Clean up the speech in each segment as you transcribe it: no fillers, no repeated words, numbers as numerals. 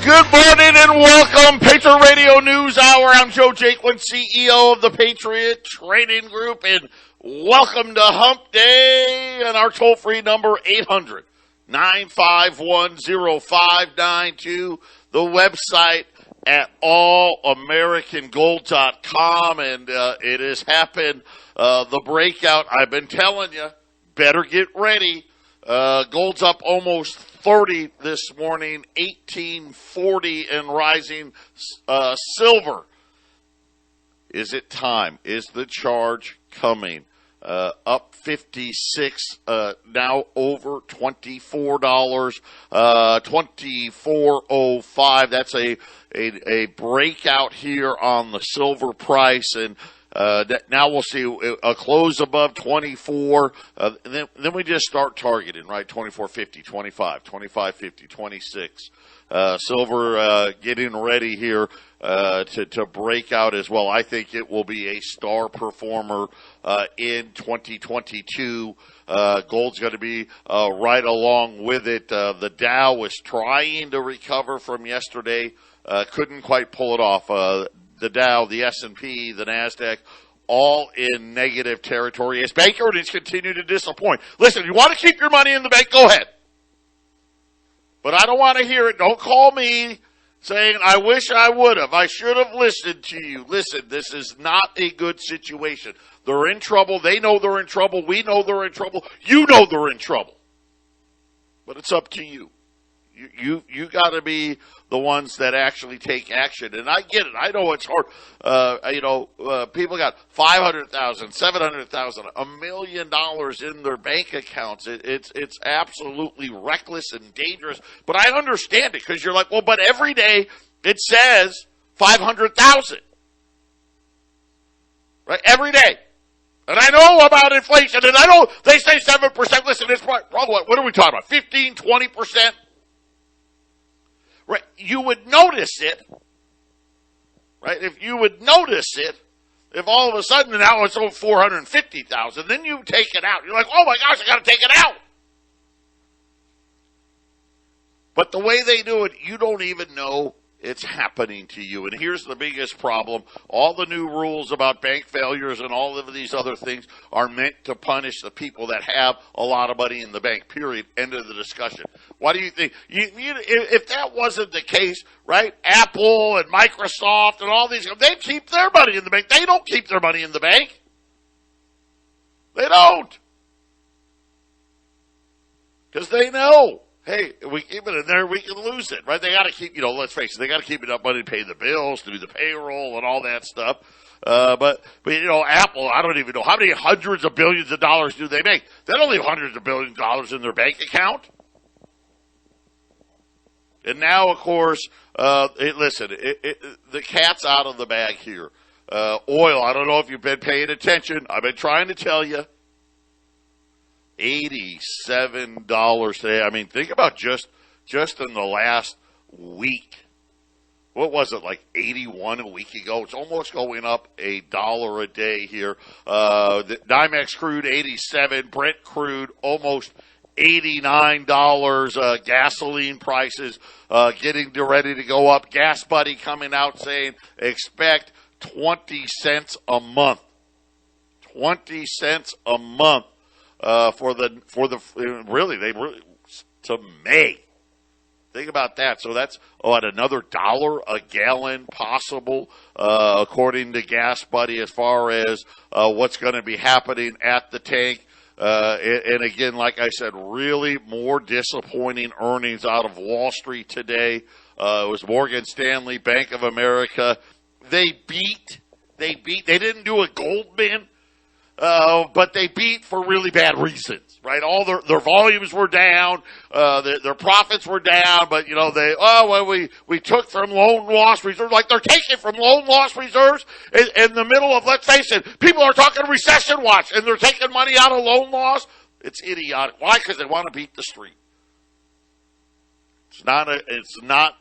Good morning and welcome, Patriot Radio News Hour. I'm Joe Jaquint, CEO of the Patriot Trading Group, and welcome to Hump Day. And our toll-free number, 800-951-0592. The website at allamericangold.com, and it has happened. The breakout, I've been telling you, better get ready. Gold's up almost 30 this morning, 1840 and rising. Silver, is it time? Is the charge coming? Up 56, now over $24, 24.05. That's a breakout here on the silver price, and now we'll see a close above 24. Then we just start targeting, right? 24.50, 25, 25.50, 26. Silver getting ready here to break out as well. I think it will be a star performer in 2022. Gold's going to be right along with it. The Dow was trying to recover from yesterday, couldn't quite pull it off. The Dow, the S&P, the NASDAQ, all in negative territory as bank earnings continue to disappoint. Listen, you want to keep your money in the bank, go ahead. But I don't want to hear it. Don't call me saying, I wish I would have. I should have listened to you. Listen, this is not a good situation. They're in trouble. They know they're in trouble. We know they're in trouble. You know they're in trouble. But it's up to you. You got to be the ones that actually take action. And I get it. I know it's hard. People got $500,000, $700,000, $1 million in their bank accounts. It's absolutely reckless and dangerous. But I understand it because you're like, well, but every day it says 500,000. Right? Every day. And I know about inflation, and I know they say 7%. Listen, it's probably, what are we talking about? 15, 20%? Right, you would notice it, right? If you would notice it, if all of a sudden now it's over 450,000, then you take it out. You're like, oh my gosh, I got to take it out. But the way they do it, you don't even know it's happening to you. And here's the biggest problem. All the new rules about bank failures and all of these other things are meant to punish the people that have a lot of money in the bank, period. End of the discussion. Why do you think? If that wasn't the case, right, Apple and Microsoft and all these, they keep their money in the bank. They don't keep their money in the bank. They don't. Because they know. Hey, if we keep it in there, we can lose it, right? They got to keep, let's face it, they got to keep enough money to pay the bills, to do the payroll, and all that stuff. But Apple, I don't even know how many hundreds of billions of dollars do they make. They don't leave hundreds of billions of dollars in their bank account. And now, of course, the cat's out of the bag here. Oil, I don't know if you've been paying attention. I've been trying to tell you. $87 today. I mean, think about just in the last week. What was it, like 81 a week ago? It's almost going up $1 a day here. The NYMEX crude, 87. Brent crude, almost $89. Gasoline prices getting ready to go up. Gas Buddy coming out saying expect 20 cents a month. 20 cents a month. To May. Think about that. So that's at another $1 a gallon possible, according to Gas Buddy, as far as what's going to be happening at the tank. And again, like I said, really more disappointing earnings out of Wall Street today. It was Morgan Stanley, Bank of America. They didn't do a Goldman. But they beat for really bad reasons, right? All their volumes were down, their profits were down, but we took from loan loss reserves, like they're taking from loan loss reserves in the middle of, let's face it, people are talking recession watch, and they're taking money out of loan loss. It's idiotic. Why? Because they want to beat the street. It's not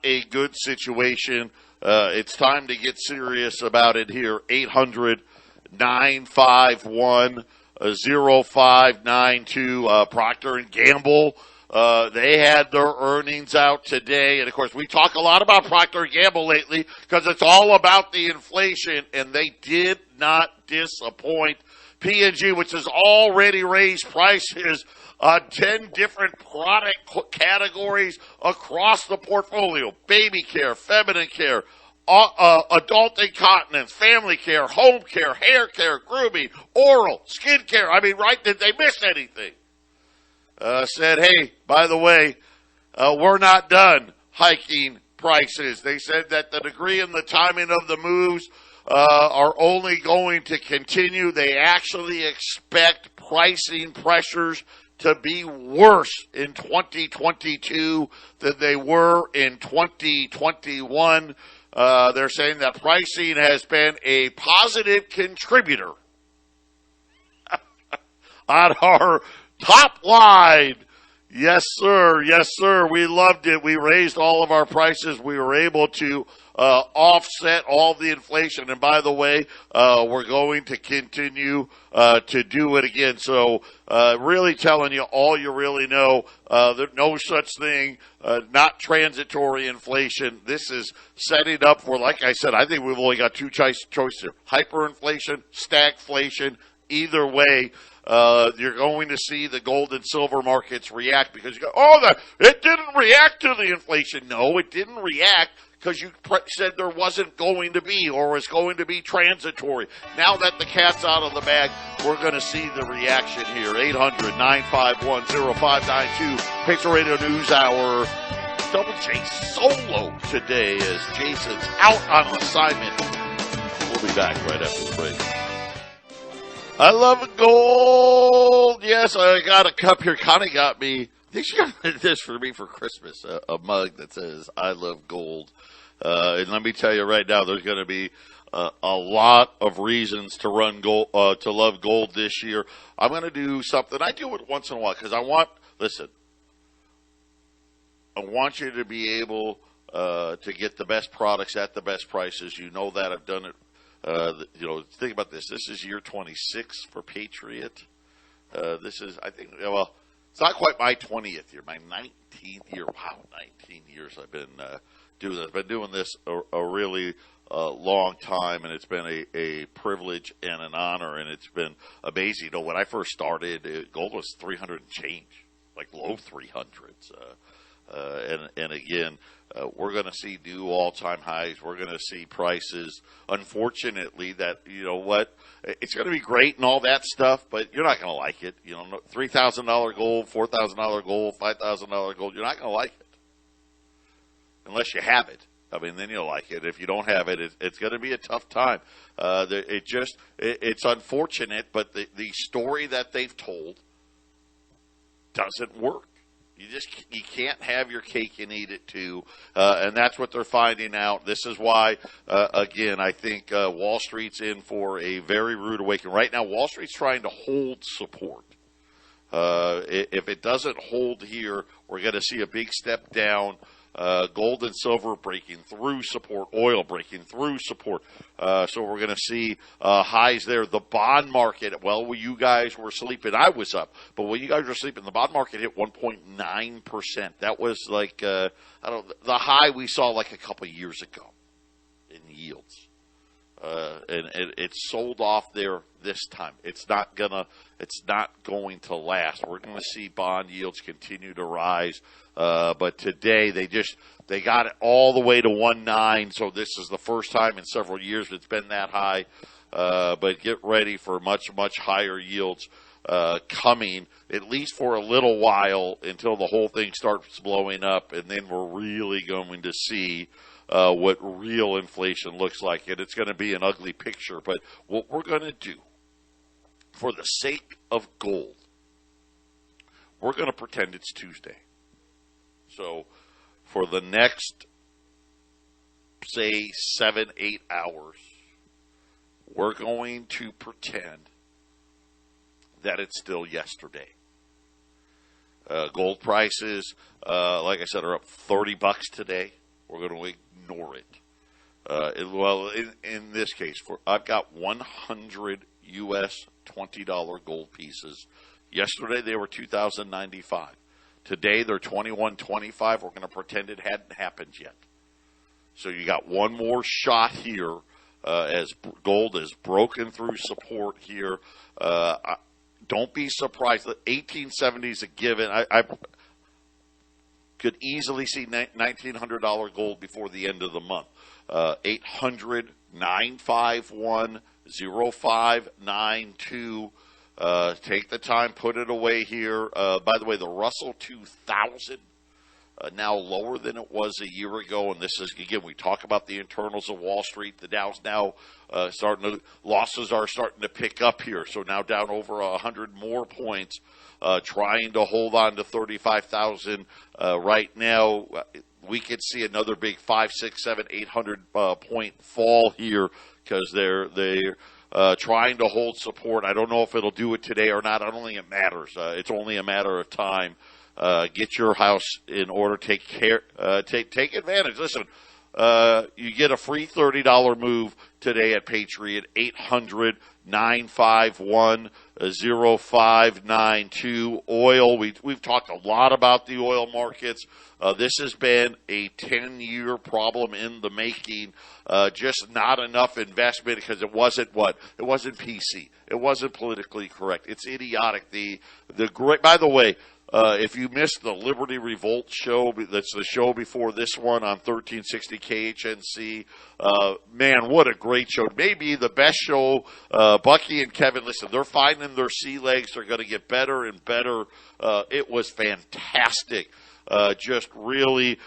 a good situation. It's time to get serious about it here. 800-951-0592. Procter & Gamble They had their earnings out today. And, of course, we talk a lot about Procter & Gamble lately because it's all about the inflation, and they did not disappoint. P&G, which has already raised prices on 10 different product categories across the portfolio: baby care, feminine care, adult incontinence, family care, home care, hair care, grooming, oral, skin care. I mean, right? Did they miss anything? Said, hey, by the way, we're not done hiking prices. They said that the degree and the timing of the moves are only going to continue. They actually expect pricing pressures to be worse in 2022 than they were in 2021. They're saying that pricing has been a positive contributor on our top line. Yes, sir. Yes, sir. We loved it. We raised all of our prices. We were able to offset all the inflation. And by the way, we're going to continue to do it again. So really telling you all you really know. There's no such thing, not transitory inflation. This is setting up for, like I said, I think we've only got two choices here: hyperinflation, stagflation. Either way, you're going to see the gold and silver markets react because you go, it didn't react to the inflation. No, it didn't react because you said there wasn't going to be, or was going to be transitory. Now that the cat's out of the bag, we're going to see the reaction here. 800-951-0592, Patriot Radio News Hour. Double J solo today as Jason's out on assignment. We'll be back right after the break. I love gold. Yes, I got a cup here. Connie got me. I think she got this for me for Christmas, a mug that says, I love gold. And let me tell you right now, there's going to be a lot of reasons to run gold, to love gold this year. I'm going to do something. I do it once in a while because I want you to be able to get the best products at the best prices. You know that. I've done it. Think about this. This is year 26 for Patriot. This is, I think, it's not quite my 20th year, my 19th year. Wow, 19 years I've been doing this. I've been doing this a really long time, and it's been a privilege and an honor, and it's been amazing. When I first started, gold was 300 and change, like low 300s. And again, we're going to see new all-time highs. We're going to see prices, unfortunately, that, it's going to be great and all that stuff, but you're not going to like it. $3,000 gold, $4,000 gold, $5,000 gold, you're not going to like it unless you have it. I mean, then you'll like it. If you don't have it, it's going to be a tough time. It's unfortunate, but the story that they've told doesn't work. You can't have your cake and eat it too, and that's what they're finding out. This is why, again, I think Wall Street's in for a very rude awakening. Right now, Wall Street's trying to hold support. If it doesn't hold here, we're going to see a big step down. Gold and silver breaking through support, oil breaking through support. So we're going to see highs there. The bond market, when you guys were sleeping, I was up. But when you guys were sleeping, the bond market hit 1.9%. That was like, the high we saw like a couple of years ago in yields. And it sold off there this time. It's not going to last. We're going to see bond yields continue to rise. But today they got it all the way to 1.9. So this is the first time in several years it's been that high. But get ready for much, much higher yields, coming at least for a little while until the whole thing starts blowing up. And then we're really going to see what real inflation looks like. And it's going to be an ugly picture. But what we're going to do, for the sake of gold, we're going to pretend it's Tuesday. So for the next, say, 7-8 hours, we're going to pretend that it's still yesterday. Gold prices, like I said, are up $30 today. We're going to ignore it. In this case, I've got 100 U.S. $20 gold pieces. Yesterday they were $2,095. Today they're 21.25. We're going to pretend it hadn't happened yet. So you got one more shot here as gold is broken through support here. Don't be surprised. The 1870 is a given. I could easily see $1,900 gold before the end of the month. 800-951-0592. Take the time, put it away here. By the way, the Russell 2000 now lower than it was a year ago, and this is, again, we talk about the internals of Wall Street. The Dow's now losses are starting to pick up here, so now down over 100 more points, trying to hold on to 35,000 right now. We could see another big 5, 6, 7, 800 point fall here because they're trying to hold support. I don't know if it'll do it today or not. I don't think it matters. It's only a matter of time. Get your house in order. Take advantage. Listen, you get a free $30 move today at Patriot. 800-951-0592. Oil. We've talked a lot about the oil markets. This has been a 10-year problem in the making. Just not enough investment because it wasn't PC. It wasn't politically correct. It's idiotic. The great. By the way. If you missed the Liberty Revolt show, that's the show before this one on 1360 KHNC. Man, what a great show. Maybe the best show. Bucky and Kevin, listen, they're finding their sea legs. They're going to get better and better. It was fantastic. Just really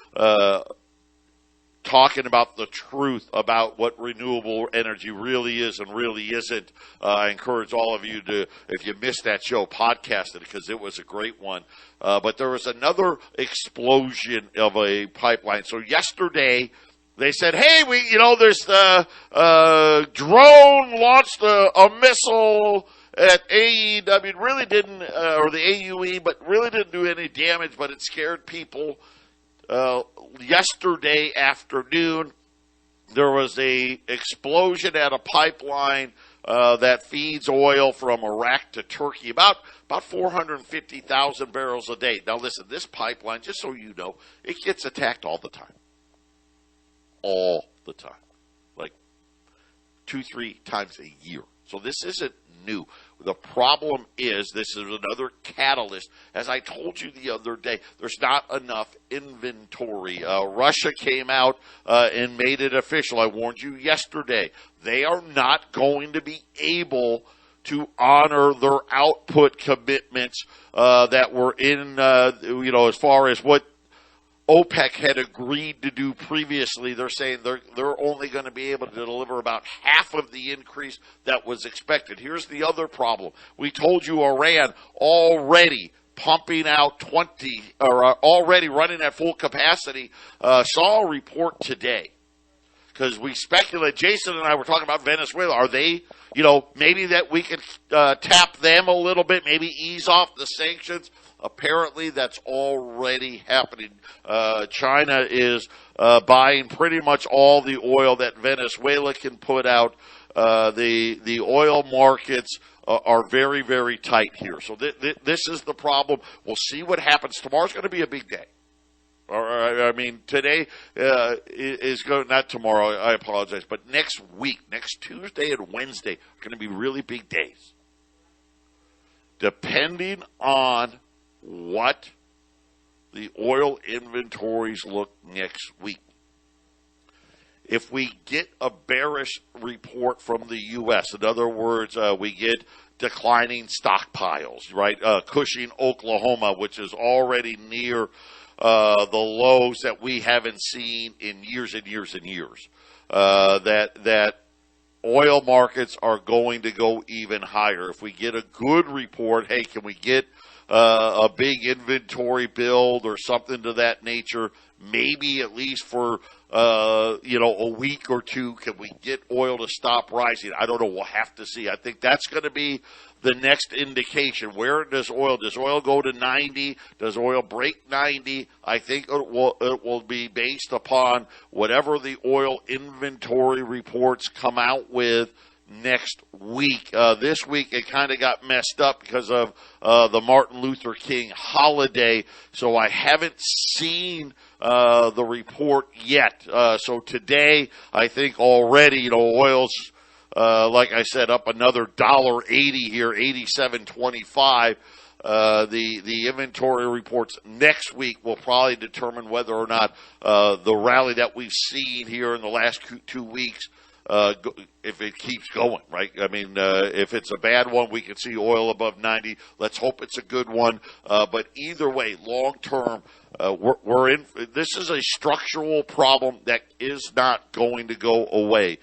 talking about the truth about what renewable energy really is and really isn't. I encourage all of you to, if you missed that show, podcast it because it was a great one. But there was another explosion of a pipeline. So yesterday they said, hey, there's the drone launched a missile at AEW. It really didn't, or the AUE, but really didn't do any damage, but it scared people. Yesterday afternoon, there was a explosion at a pipeline that feeds oil from Iraq to Turkey, about 450,000 barrels a day. Now, listen, this pipeline, just so you know, it gets attacked all the time. All the time. Like 2-3 times a year. So this isn't new. The problem is, this is another catalyst. As I told you the other day, there's not enough inventory. Russia came out and made it official. I warned you yesterday. They are not going to be able to honor their output commitments that were in, as far as what OPEC had agreed to do previously. They're saying they're only going to be able to deliver about half of the increase that was expected. Here's the other problem. We told you Iran already pumping out already running at full capacity. Saw a report today because we speculate. Jason and I were talking about Venezuela. Are they, maybe that we could tap them a little bit, maybe ease off the sanctions? Apparently, that's already happening. China is buying pretty much all the oil that Venezuela can put out. The oil markets are very, very tight here. So this is the problem. We'll see what happens. Tomorrow's going to be a big day. Today is going, not tomorrow, I apologize, but next week, next Tuesday and Wednesday are going to be really big days. Depending on what the oil inventories look next week. If we get a bearish report from the U.S., in other words, we get declining stockpiles, right? Cushing, Oklahoma, which is already near the lows that we haven't seen in years and years and years. That oil markets are going to go even higher. If we get a good report, hey, can we get a big inventory build or something to that nature, maybe at least for a week or two, can we get oil to stop rising? I don't know. We'll have to see. I think that's going to be the next indication. Where does oil go to 90? Does oil break 90? I think it will be based upon whatever the oil inventory reports come out with next week. This week it kind of got messed up because of the Martin Luther King holiday, so I haven't seen the report yet. So today, I think already, oil's like I said, up another $1.80 here, 87.25. The inventory reports next week will probably determine whether or not the rally that we've seen here in the last 2 weeks, if it keeps going, right? I mean, if it's a bad one, we can see oil above 90. Let's hope it's a good one. But either way, long term, we're in. This is a structural problem that is not going to go away.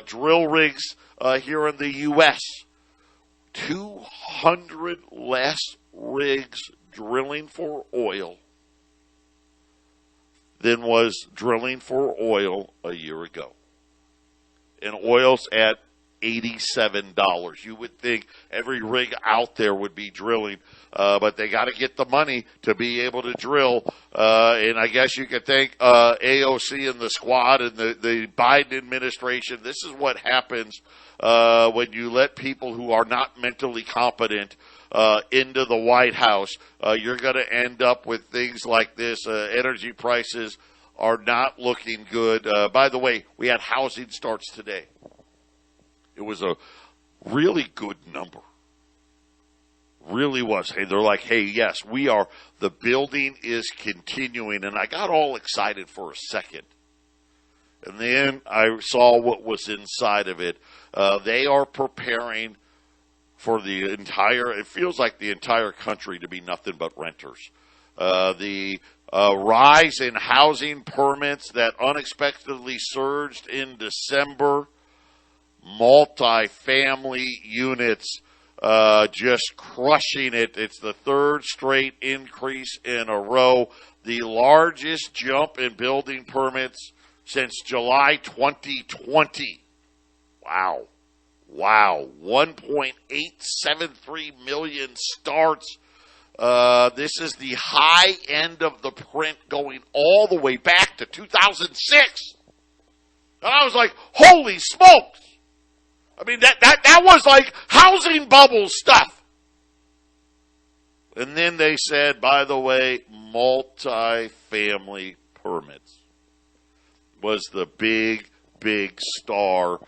Drill rigs here in the U.S., 200 less rigs drilling for oil than was drilling for oil a year ago. And oil's at $87. You would think every rig out there would be drilling, but they got to get the money to be able to drill. And I guess you could thank AOC and the squad and the Biden administration. This is what happens when you let people who are not mentally competent into the White House. You're going to end up with things like this. Energy prices are not looking good. By the way, we had housing starts today. It was a really good number. Really was. Hey, they're like, hey, yes, the building is continuing. And I got all excited for a second. And then I saw what was inside of it. They are preparing for it feels like the entire country to be nothing but renters. The rise in housing permits that unexpectedly surged in December, multi-family units just crushing it. It's the third straight increase in a row, the largest jump in building permits since July 2020. Wow. 1.873 million starts. This is the high end of the print going all the way back to 2006. And I was like, holy smokes. I mean, that was like housing bubble stuff. And then they said, by the way, multi-family permits was the big star.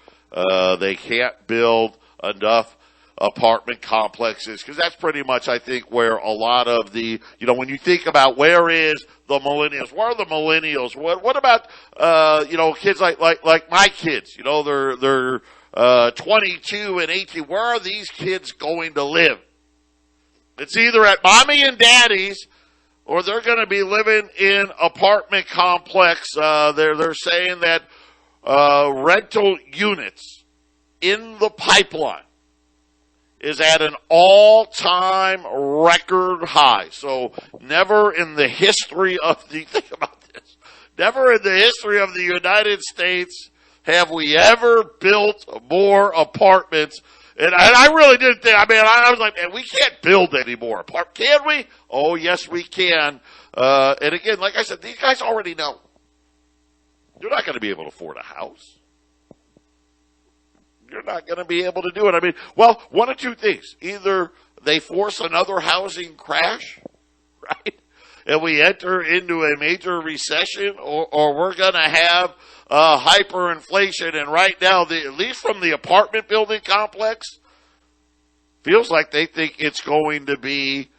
They can't build enough apartment complexes, because that's pretty much, I think, where a lot of the, when you think about where is the millennials, where are the millennials? What about, kids like my kids? They're 22 and 18. Where are these kids going to live? It's either at mommy and daddy's, or they're going to be living in apartment complex. They're saying that rental units in the pipeline is at an all-time record high. So never in the history of think about this, never in the history of the United States have we ever built more apartments. And I really didn't think, I was like, man, we can't build any more apartments. Can we? Oh, yes, we can. And again, like I said, these guys already know. You're not going to be able to afford a house. You're not going to be able to do it. One of two things. Either they force another housing crash, right? And we enter into a major recession, or we're going to have hyperinflation. And right now, at least from the apartment building complex, feels like they think it's going to be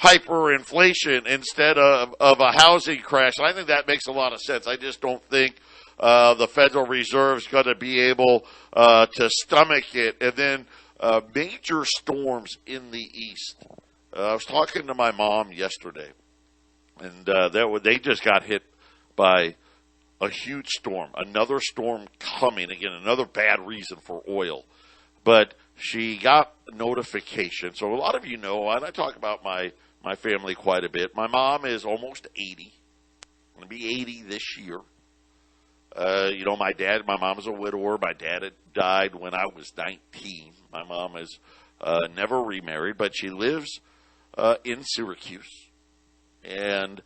hyperinflation instead of a housing crash. And I think that makes a lot of sense. I just don't think the Federal Reserve is going to be able to stomach it. And then major storms in the east. I was talking to my mom yesterday, and they just got hit by a huge storm, another storm coming. Again, another bad reason for oil. But she got notification. So a lot of you know, and I talk about my family quite a bit. My mom is almost 80. Going to be 80 this year. My mom is a widower. My dad had died when I was 19. My mom has never remarried, but she lives in Syracuse. And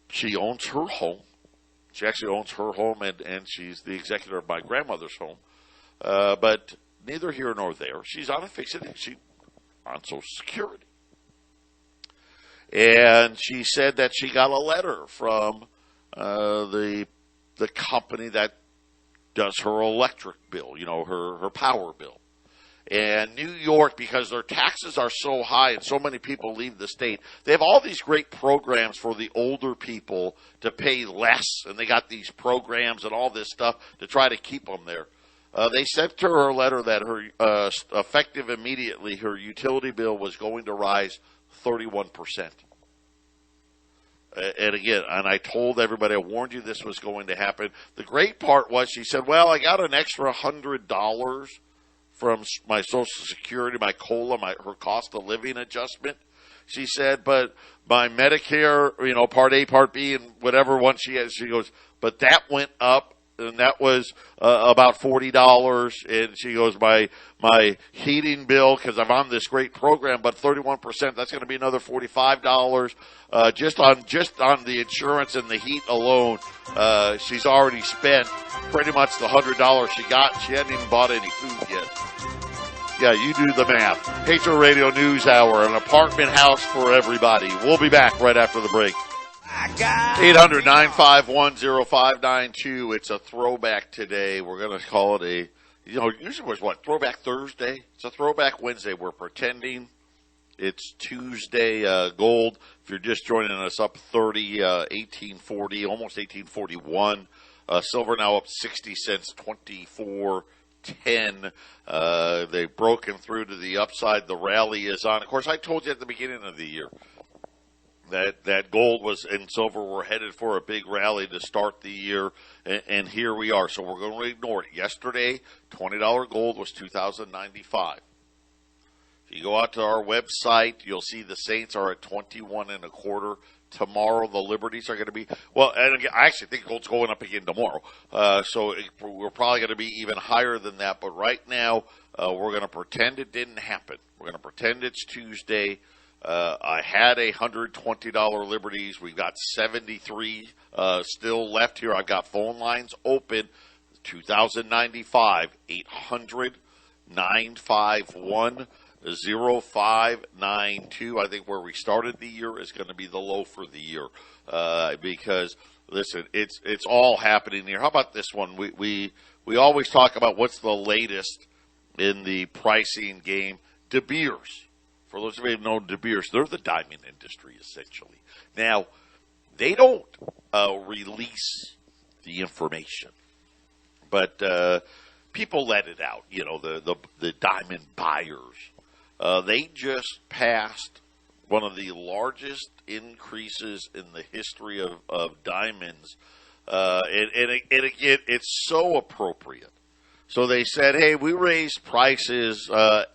she owns her home. She actually owns her home, and she's the executor of my grandmother's home. But neither here nor there. She's on a fixed income. She's on Social Security. And she said that she got a letter from the company that does her electric bill, her power bill. And New York, because their taxes are so high and so many people leave the state, they have all these great programs for the older people to pay less. And they got these programs and all this stuff to try to keep them there. They sent to her a letter that her effective immediately, her utility bill was going to rise 31%. And again, and I told everybody, I warned you this was going to happen. The great part was she said, well, I got an extra $100 from my Social Security, my COLA, her cost of living adjustment. She said, but my Medicare, Part A, Part B, and whatever one she has, she goes, but that went up, and that was about $40. And she goes, my heating bill, because I'm on this great program, but 31%, that's going to be another $45. Just on the insurance and the heat alone, she's already spent pretty much the $100 she got. She hadn't even bought any food yet. Yeah, you do the math. Patriot Radio News Hour, an apartment house for everybody. We'll be back right after the break. 800-951-0592. It's a throwback today. We're going to call it usually was Throwback Thursday? It's a Throwback Wednesday. We're pretending it's Tuesday. Gold, if you're just joining us, up 30, 1840, almost 1841. Silver now up 60 cents, 24.10. They've broken through to the upside. The rally is on. Of course, I told you at the beginning of the year that gold and silver were headed for a big rally to start the year, and here we are. So we're going to ignore it. Yesterday, $20 gold was $2,095. If you go out to our website, you'll see the Saints are at 21 1/4. Tomorrow, the Liberties are going to be, and again, I actually think gold's going up again tomorrow. So we're probably going to be even higher than that. But right now, we're going to pretend it didn't happen. We're going to pretend it's Tuesday. I had $120 Liberties. We've got 73 still left here. I've got phone lines open. 2095 800-951-0592. I think where we started the year is going to be the low for the year because listen, it's all happening here. How about this one? We always talk about what's the latest in the pricing game. De Beers. For those of you who know De Beers, they're the diamond industry essentially. Now they don't release the information, but people let it out. The diamond buyers. They just passed one of the largest increases in the history of diamonds. And again, it's so appropriate. So they said, hey, we raised prices 8%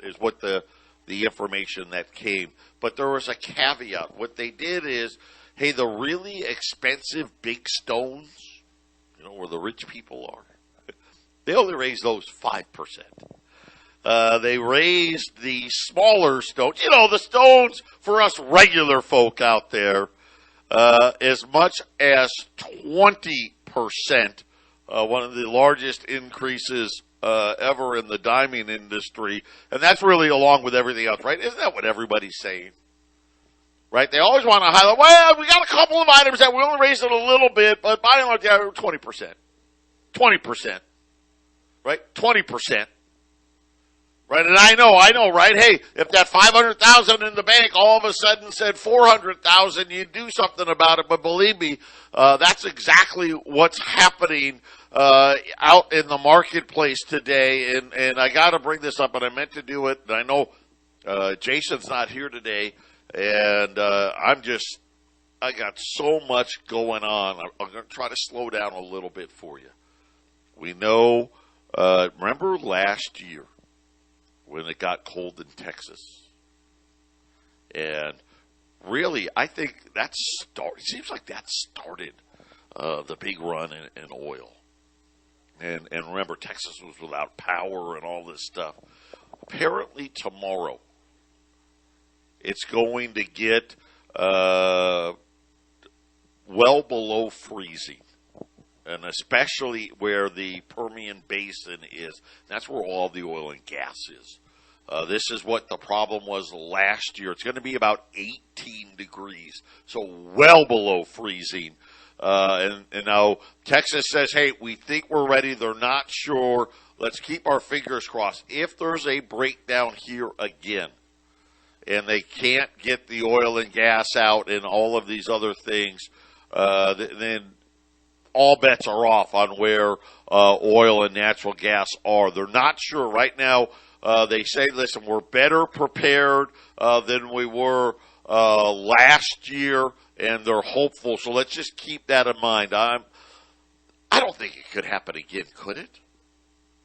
is what the information that came. But there was a caveat. What they did is, hey, the really expensive big stones, where the rich people are, they only raised those 5%. They raised the smaller stones, the stones for us regular folk out there, as much as 20%, one of the largest increases ever in the diamond industry. And that's really along with everything else, right? Isn't that what everybody's saying? Right? They always want to highlight, well, we got a couple of items that we only raised it a little bit, but by and large, 20%. 20%. Right? 20%. Right, and I know, right? Hey, if that $500,000 in the bank all of a sudden said $400,000, you'd do something about it. But believe me, that's exactly what's happening out in the marketplace today. And I got to bring this up, and I meant to do it. And I know Jason's not here today, and I got so much going on. I'm going to try to slow down a little bit for you. We know, remember last year, when it got cold in Texas. And really, I think it seems like that started the big run in oil. And remember, Texas was without power and all this stuff. Apparently tomorrow, it's going to get well below freezing. and especially where the Permian Basin is. That's where all the oil and gas is. This is what the problem was last year. It's going to be about 18 degrees, so well below freezing. And now Texas says, hey, we think we're ready. They're not sure. Let's keep our fingers crossed. If there's a breakdown here again, and they can't get the oil and gas out and all of these other things, then all bets are off on where oil and natural gas are. They're not sure right now. They say, listen, we're better prepared than we were last year, and they're hopeful. So let's just keep that in mind. I don't think it could happen again, could it?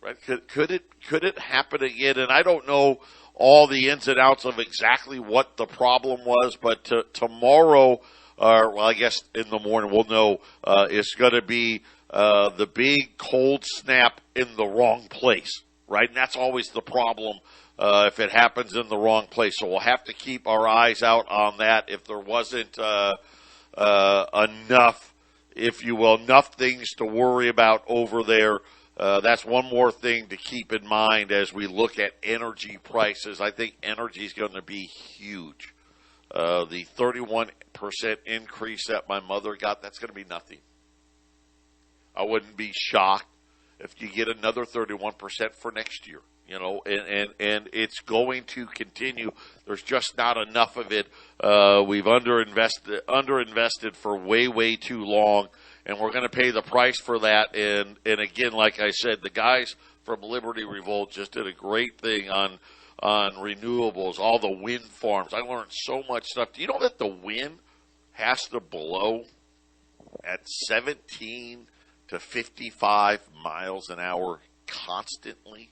Right? Could it happen again? And I don't know all the ins and outs of exactly what the problem was, but tomorrow, well, I guess in the morning we'll know it's going to be the big cold snap in the wrong place, right? And that's always the problem if it happens in the wrong place. So we'll have to keep our eyes out on that. If there wasn't enough, if you will, enough things to worry about over there, that's one more thing to keep in mind as we look at energy prices. I think energy is going to be huge. The 31% increase that my mother got, that's going to be nothing. I wouldn't be shocked if you get another 31% for next year, you know, and it's going to continue. There's just not enough of it. We've underinvested for way too long, and we're going to pay the price for that. And again, like I said, the guys from Liberty Revolt just did a great thing on renewables, all the wind farms. I learned so much stuff. Do you know that the wind has to blow at 17 to 55 miles an hour constantly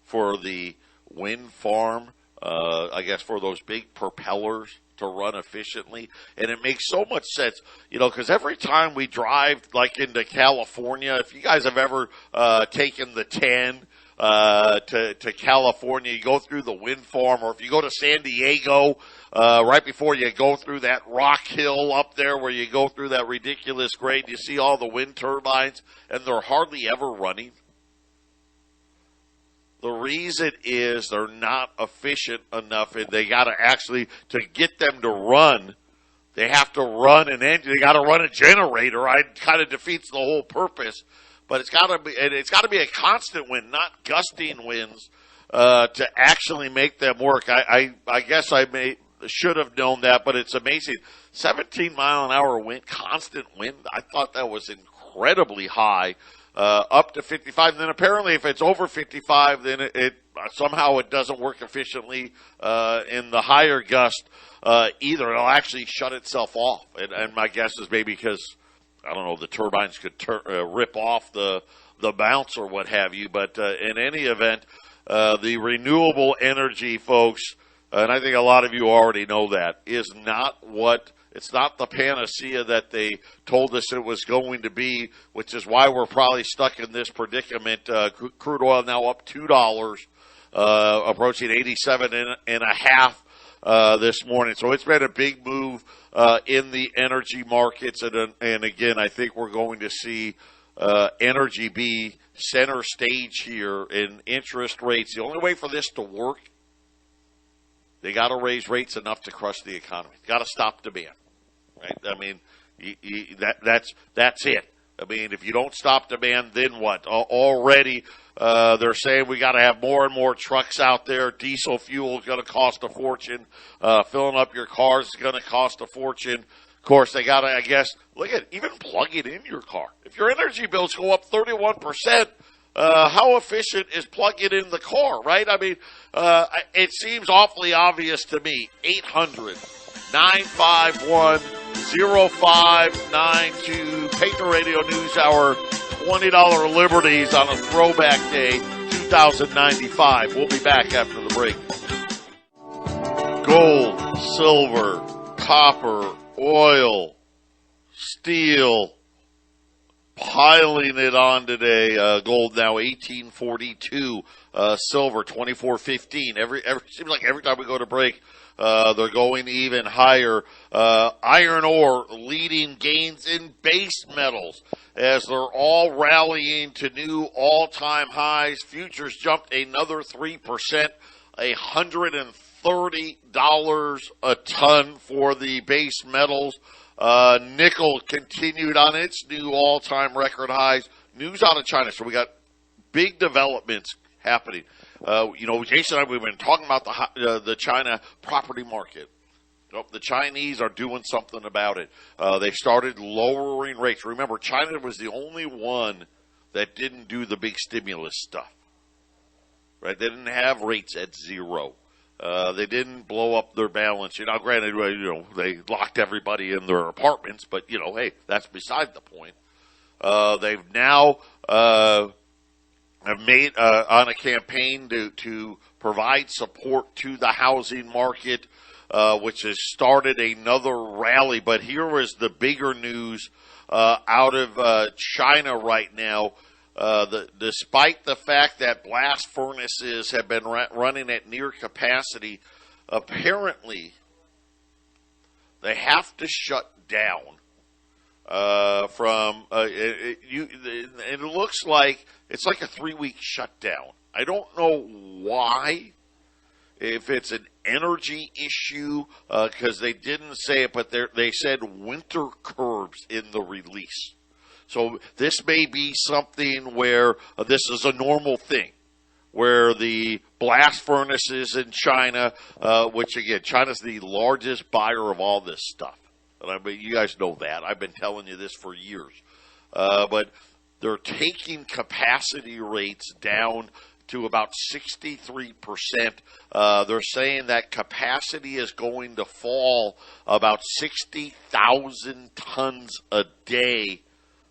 for the wind farm, I guess for those big propellers to run efficiently? And it makes so much sense, you know, because every time we drive like into California, if you guys have ever taken the 10 to California, you go through the wind farm, or if you go to San Diego, right before you go through that rock hill up there where you go through that ridiculous grade, you see all the wind turbines, and they're hardly ever running. The reason is they're not efficient enough, and they got to actually, to get them to run, they have to run an engine. They got to run a generator. Right? It kind of defeats the whole purpose. But it's got to be a constant wind, not gusting winds, to actually make them work. I guess I should have known that, but it's amazing. 17 mile an hour wind, constant wind. I thought that was incredibly high, up to 55. And then apparently, if it's over 55, then it somehow it doesn't work efficiently in the higher gust either. It'll actually shut itself off. And my guess is maybe because, I don't know, the turbines could rip off the bounce or what have you. But in any event, the renewable energy, folks, and I think a lot of you already know that, is not it's not the panacea that they told us it was going to be, which is why we're probably stuck in this predicament. Crude oil now up $2, approaching 87 and a half this morning. So it's been a big move in the energy markets, and again, I think we're going to see energy be center stage here in interest rates. The only way for this to work, they got to raise rates enough to crush the economy. Got to stop demand, right? I mean, that's it. I mean, if you don't stop demand, then what? Already, they're saying we got to have more and more trucks out there. Diesel fuel is going to cost a fortune. Filling up your cars is going to cost a fortune. Of course, they got to, I guess, look at even plug it in your car. If your energy bills go up 31%, how efficient is plugging in the car, right? I mean, it seems awfully obvious to me. 800-951-0592. Patriot Radio News Hour, $20 liberties on a throwback day, 2095. We'll be back after the break. Gold, silver, copper, oil, steel, piling it on today. Gold now 1842. Silver 24.15. Seems like every time we go to break, they're going even higher. Iron ore leading gains in base metals as they're all rallying to new all-time highs. Futures jumped another 3%, $130 a ton for the base metals. Nickel continued on its new all-time record highs. News out of China, so we got big developments happening. Jason and I, we've been talking about the China property market. The Chinese are doing something about it. They started lowering rates. Remember, China was the only one that didn't do the big stimulus stuff. Right? They didn't have rates at zero. They didn't blow up their balance. Granted, they locked everybody in their apartments, but, hey, that's beside the point. They've now have made on a campaign to provide support to the housing market, which has started another rally. But here is the bigger news out of China right now. Despite the fact that blast furnaces have been running at near capacity, apparently they have to shut down. It looks like it's like a 3-week shutdown. I don't know why. If it's an energy issue, because they didn't say it, but they said winter curbs in the release. So this may be something where this is a normal thing, where the blast furnaces in China, which again, China's the largest buyer of all this stuff. And I mean, you guys know that. I've been telling you this for years. But they're taking capacity rates down to about 63%. They're saying that capacity is going to fall about 60,000 tons a day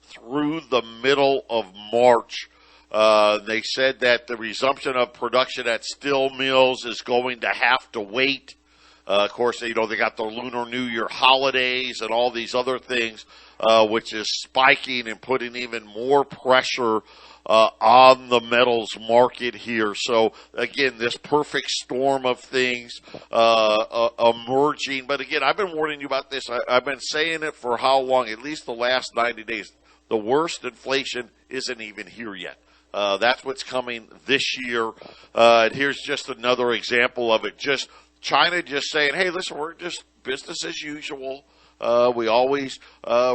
through the middle of March. They said that the resumption of production at steel mills is going to have to wait. Of course, they got the Lunar New Year holidays and all these other things, which is spiking and putting even more pressure on the metals market here. So, again, this perfect storm of things emerging. But, again, I've been warning you about this. I've been saying it for how long? At least the last 90 days. The worst inflation isn't even here yet. That's what's coming this year. And here's just another example of it. Just China just saying, hey, listen, we're just business as usual. We always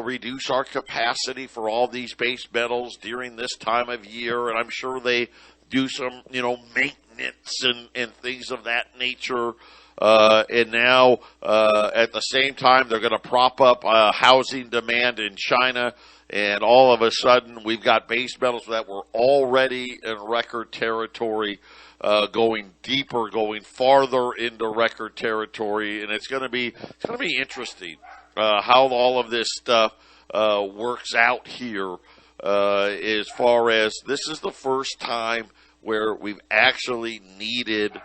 reduce our capacity for all these base metals during this time of year, and I'm sure they do some, maintenance and things of that nature. And now, at the same time, they're going to prop up housing demand in China, and all of a sudden, we've got base metals that were already in record territory, going deeper, going farther into record territory, and it's going to be interesting how all of this stuff works out here. As far as this is the first time where we've actually needed.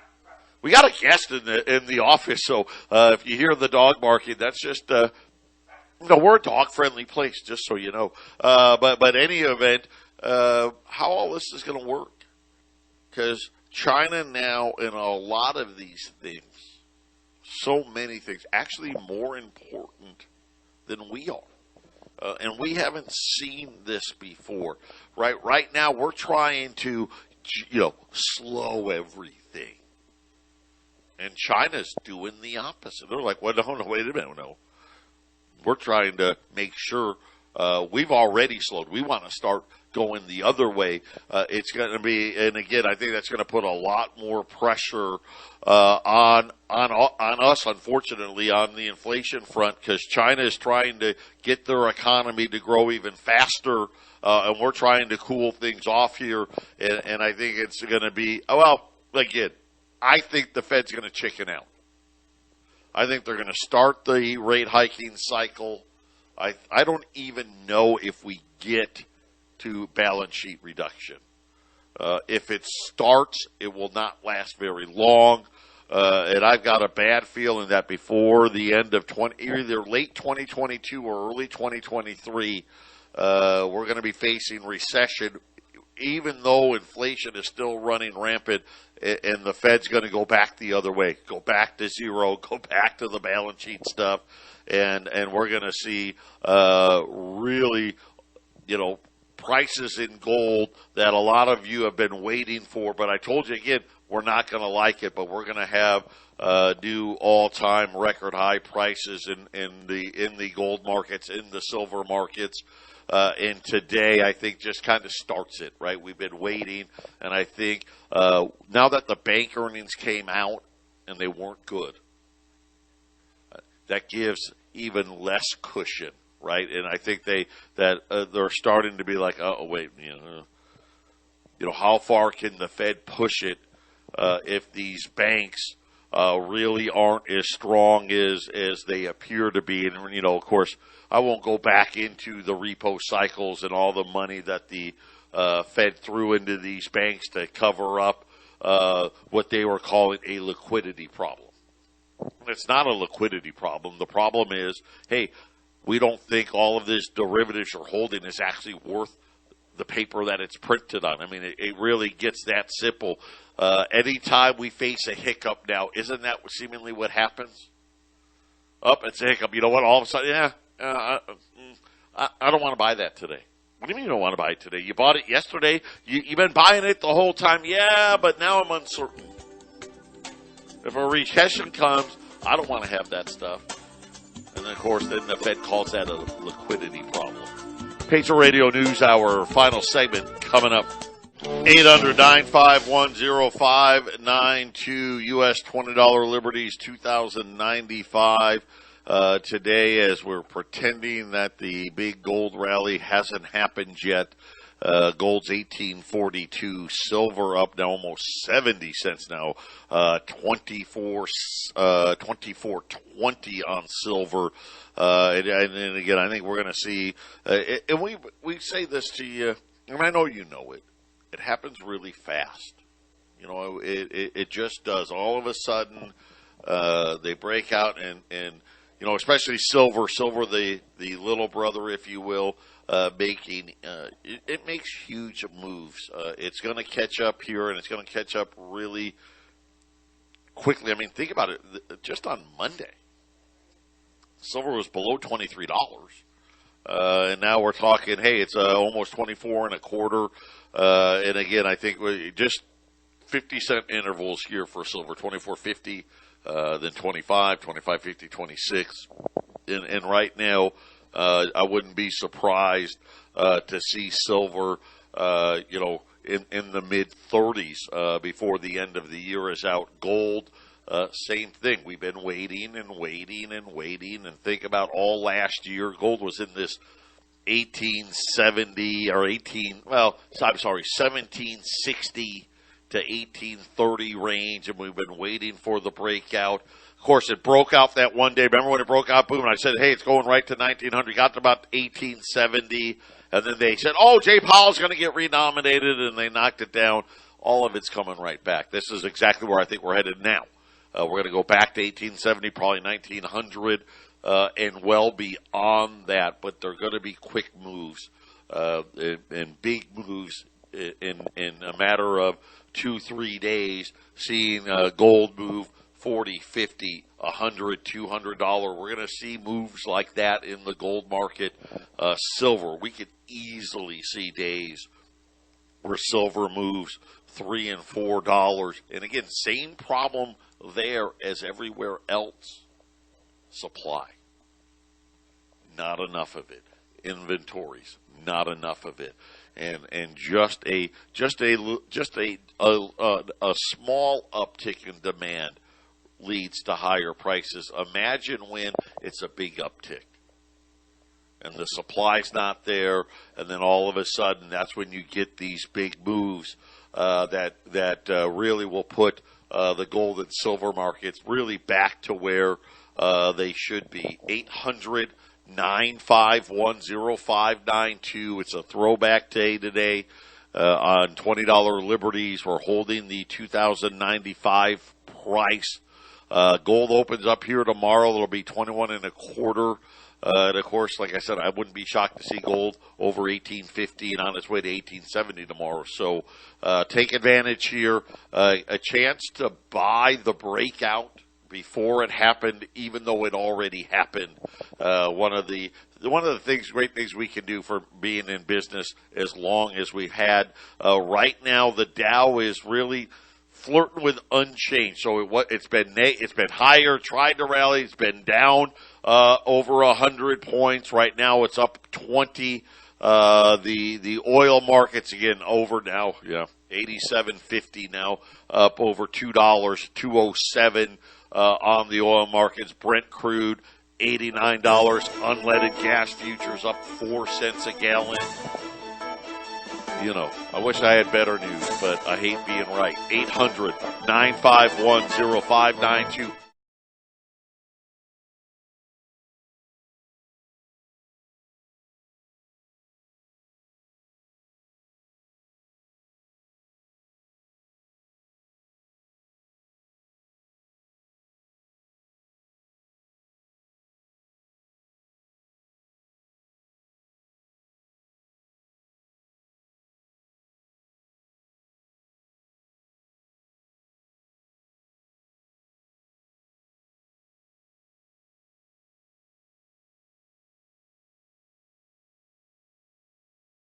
We got a guest in the office, so if you hear the dog barking, that's just we're a dog friendly place, just so you know. But any event, how all this is going to work, because China now in a lot of these things, so many things, actually more important than we are. And we haven't seen this before, right? Right now we're trying to, slow everything. And China's doing the opposite. They're like, well, no, wait a minute, no. We're trying to make sure we've already slowed. We want to start going the other way. It's going to be, and again, I think that's going to put a lot more pressure on us, unfortunately, on the inflation front, because China is trying to get their economy to grow even faster, and we're trying to cool things off here. And I think it's going to be, again, I think the Fed's going to chicken out. I think they're going to start the rate hiking cycle. I don't even know if we get to balance sheet reduction. If it starts, it will not last very long. And I've got a bad feeling that before the end of either late 2022 or early 2023, we're going to be facing recession, even though inflation is still running rampant, and the Fed's going to go back the other way, go back to zero, go back to the balance sheet stuff, and we're going to see really, prices in gold that a lot of you have been waiting for. But I told you again, we're not going to like it, but we're going to have new all-time record high prices in the gold markets, in the silver markets. And today, I think, just kind of starts it, right? We've been waiting, and I think now that the bank earnings came out and they weren't good, that gives even less cushion, right? And I think they're starting to be like, oh wait, how far can the Fed push it if these banks really aren't as strong as they appear to be? And of course, I won't go back into the repo cycles and all the money that the Fed threw into these banks to cover up what they were calling a liquidity problem. It's not a liquidity problem. The problem is, hey, we don't think all of this derivatives you're holding is actually worth the paper that it's printed on. I mean, it really gets that simple. Anytime we face a hiccup now, isn't that seemingly what happens? It's a hiccup. You know what? All of a sudden, I don't want to buy that today. What do you mean you don't want to buy it today? You bought it yesterday. You've been buying it the whole time. Yeah, but now I'm uncertain. If a recession comes, I don't want to have that stuff. And then, of course, then the Fed calls that a liquidity problem. Patriot Radio News Hour, final segment coming up. 800-951-0592, U.S. $20 Liberties, 2,095. Today, as we're pretending that the big gold rally hasn't happened yet, gold's 1842, silver up now almost 70 cents now, 24.20 on silver. And again, I think we're going to see, and we say this to you, and I know you know it. It happens really fast. It just does. All of a sudden, they break out and especially silver, the little brother, if you will, making, it makes huge moves. It's going to catch up here, and it's going to catch up really quickly. I mean, think about it. Just on Monday, silver was below $23. And now we're talking, hey, it's almost 24 and a quarter. And again, I think just 50-cent intervals here for silver, 24.50, then 25, 25.50, 26. And right now, I wouldn't be surprised to see silver, in the mid-30s before the end of the year is out. Gold, same thing. We've been waiting and waiting and waiting. And think about all last year. Gold was in this 1760 to 1830 range, and we've been waiting for the breakout. Of course, it broke out that one day. Remember when it broke out? Boom. And I said, hey, it's going right to 1900. Got to about 1870. And then they said, oh, Jay Powell's going to get renominated, and they knocked it down. All of it's coming right back. This is exactly where I think we're headed now. We're going to go back to 1870, probably 1900, and well beyond that. But they're going to be quick moves and big moves in a matter of 2-3 days, seeing gold move 40, 50, 100, $200. We're going to see moves like that in the gold market. Silver, we could easily see days where silver moves $3 and $4. And again, same problem there as everywhere else. Supply. Not enough of it. Inventories. Not enough of it. And just a small uptick in demand leads to higher prices. Imagine when it's a big uptick and the supply's not there, and then all of a sudden that's when you get these big moves that really will put the gold and silver markets really back to where they should be. 800-951-0592. It's a throwback day today on $20 Liberties. We're holding the 2095 price. Gold opens up here tomorrow. It'll be 21 and a quarter. And of course, like I said, I wouldn't be shocked to see gold over 1850 and on its way to 1870 tomorrow. So take advantage here. A chance to buy the breakout before it happened, even though it already happened. One of the great things we can do for being in business as long as we've had. Right now, the Dow is really flirting with unchanged. So it's been higher, tried to rally, it's been down over 100 points. Right now, it's up 20. The oil markets again over now, 87.50 now, up over $2, 207 on the oil markets. Brent crude $89. Unleaded gas futures up 4 cents a gallon. I wish I had better news, but I hate being right. 800-951-0592.